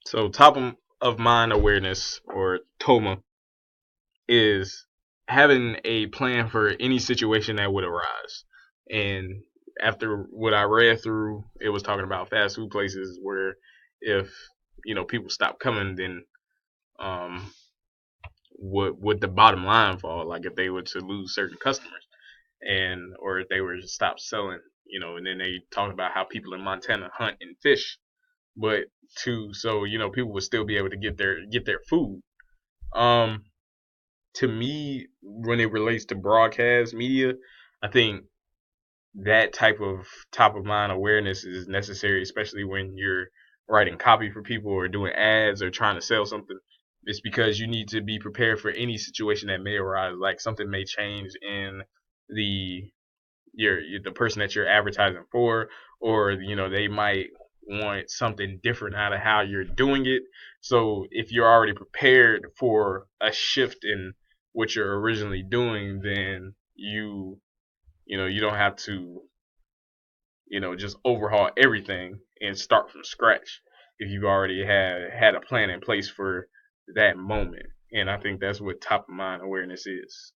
So of mind awareness, or TOMA, is having a plan for any situation that would arise. And after what I read through, it was talking about fast food places where if people stop coming, then um would the bottom line fall? Like if they were to lose certain customers, and or if they were to stop selling, and then they talked about how people in Montana hunt and fish, but so people would still be able to get their food. Um, to me, when it relates to broadcast media, I think that type of top of mind awareness is necessary, especially when you're writing copy for people or doing ads or trying to sell something. It's because you need to be prepared for any situation that may arise. Like something may change in the the person that you're advertising for, or they might want something different out of how you're doing it. So if you're already prepared for a shift in what you're originally doing, then you don't have to just overhaul everything and start from scratch if you've already had a plan in place for that moment. And I think that's what top of mind awareness is.